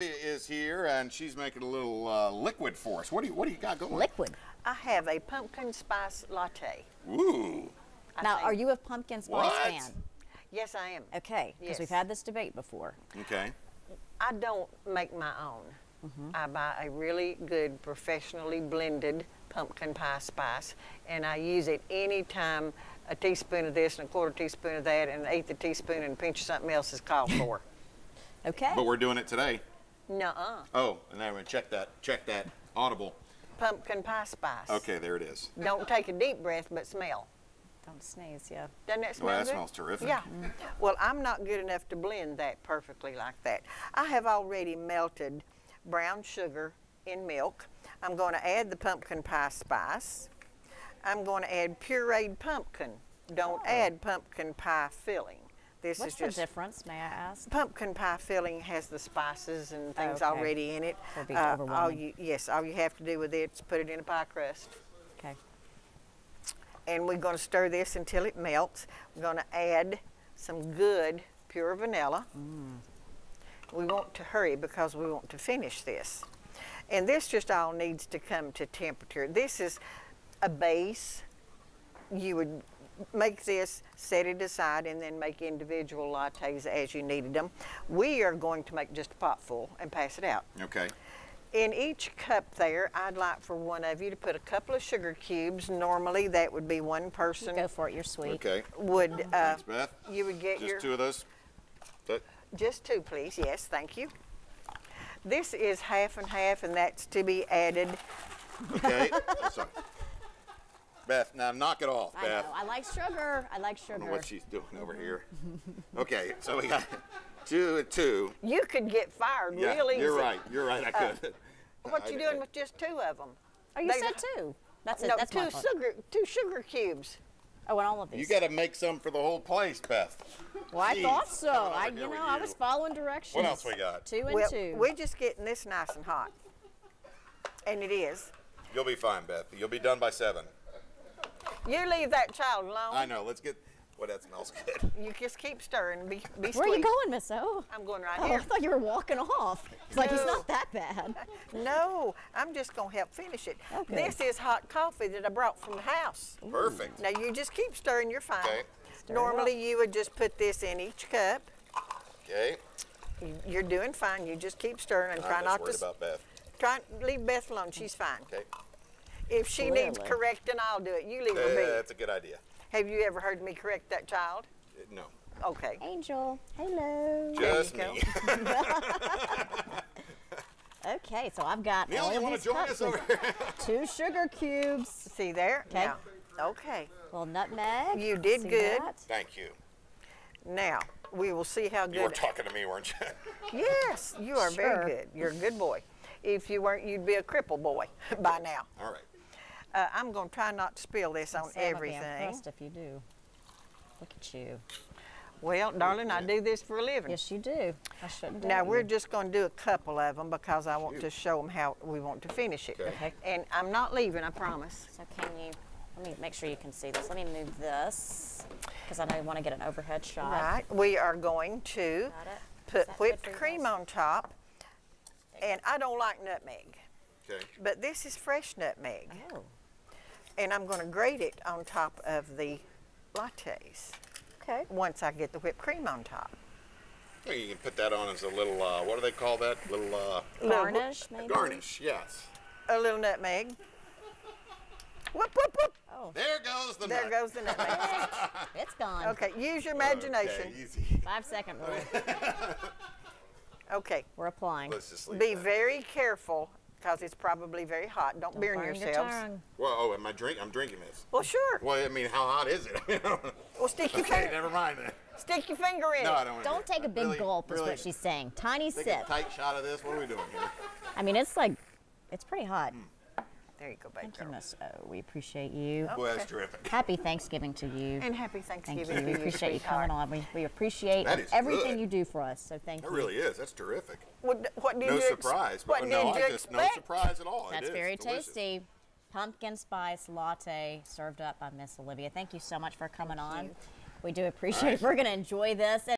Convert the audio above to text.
Is here and she's making a little liquid for us. What do you got going? Liquid. I have a pumpkin spice latte. Ooh. Now, are you a pumpkin spice What? fan? Yes, I am. Okay, because Yes. we've had this debate before. Okay. I don't make my own. I buy a really good, professionally blended pumpkin pie spice, and I use it anytime a teaspoon of this and a quarter teaspoon of that and an eighth a teaspoon and a pinch of something else is called for. Okay. But we're doing it today. Nuh-uh. Oh, and then we check that audible. Pumpkin pie spice. Okay, there it is. Don't take a deep breath, but smell. Don't sneeze, yeah. Doesn't that smell Well, that good? smells terrific. Yeah. Well, I'm not good enough to blend that perfectly like that. I have already melted brown sugar in milk. I'm going to add the pumpkin pie spice. I'm going to add pureed pumpkin. Don't add pumpkin pie filling. This What's is the just difference, may I ask? pumpkin pie filling has the spices and things Okay. already in it. It'll be overwhelming. All you have to do with it is put it in a pie crust. Okay. And we're going to stir this until it melts. We're going to add some good pure vanilla. We want to hurry because we want to finish this. And this just all needs to come to temperature. This is a base. You would make this, set it aside, and then make individual lattes as you needed them. We are going to make just a pot full and pass it out. Okay. In each cup there, I'd like for one of you to put a couple of sugar cubes. Normally, that would be one person. Go for it, you're sweet. Okay. Would Thanks, Beth. you would get Just two of those. just two, please. Yes, thank you. This is half and half, and that's to be added. Okay. Sorry. Beth, now knock it off, I Beth. know. I like sugar. I like I don't know sugar. what she's doing over here. Okay, so we got two and two. You could get fired Yeah, real easy. you're right. You're right. I could. What you doing with just two of them? Oh, you They- said two. That's it. No, That's my fault. two sugar cubes. Oh, and all of these. You got to make some for the whole place, Beth. Well, I Jeez. thought so. Come on, I, here you with know, I you. was following directions. What else we got? Two and Well, two. we're just getting this nice and hot. And it is. You'll be fine, Beth. You'll be done by 7. You leave that child alone. I know. Let's get. Well, that smells good. You just keep stirring. Be sweet. Where are you going, Miss O? I'm going right Oh, I here. thought you were walking off. It's like, he's No. not that bad. No, I'm just going to help finish it. Okay. This is hot coffee that I brought from the house. Perfect. Now you just keep stirring, you're fine. Okay. Stir it Normally you would just put this in each cup. Okay. You're doing fine. You just keep stirring and try I'm not just to worried about Beth. try leave Beth alone. She's fine. Okay. If she needs Really? correcting, I'll do it. You leave her be. That's a good idea. Have you ever heard me correct that child? No. Okay. Angel, hello. Just you go. me. Okay, so I've got Neil, all you of want these to join cups us over with here? 2 sugar cubes, See there? Okay. Now, okay. little nutmeg. You did See good. that? Thank you. Now we will see how You were good. talking to me, weren't you? Yes, you are Sure. very good. You're a good boy. If you weren't, you'd be a cripple boy by now. All right. I'm going to try not to spill this on Sam would be everything. impressed if you do. Look at you. Well, darling, I do this for a living. Yes, you do. I shouldn't do Now it. we're just going to do a couple of them because I want to show them how we want to finish it. Okay. Okay. And I'm not leaving, I promise. So can you, let me make sure you can see this. Let me move this, because I know you want to get an overhead shot. Right. We are going to Got it? Is put that good whipped for you cream guys? on top. And I don't like nutmeg, Okay. but this is fresh nutmeg. Oh, And I'm going to grate it on top of the lattes okay. once I get the whipped cream on top. Well, you can put that on as a little, what do they call that? Little Garnish, maybe? garnish, yes. A little nutmeg. Whoop, whoop, whoop. Oh, There goes the There nut. goes the nutmeg. it's gone. Okay, use your imagination. Okay, easy. 5-second rule. Okay, We're applying. Let's just leave be that. very careful because it's probably very hot. Don't burn Burn your yourselves. tongue. Well, oh, am I I'm drinking this. Well, sure. Well, I mean, how hot is it? Well, stick your Okay, finger. never mind then. Stick your finger in No, I it. don't want Don't take a big really, gulp, is really what she's saying. Tiny Take sip. a tight shot of this. What are we doing here? I mean, it's like, it's pretty hot. There you go, baby. Thank you, Miss O. We appreciate you. Boy, that's terrific. Happy Thanksgiving to you. And happy Thank Thanksgiving you. We to you, appreciate you sweetheart. coming on. We appreciate That is everything good. you do for us. So thank That you. really is. That's terrific. What did No you surprise. What no, did you I just no expect? surprise at all. That's it is very delicious. tasty. Pumpkin spice latte served up by Miss Olivia. Thank you so much for coming on. We do appreciate it. We're going to enjoy this.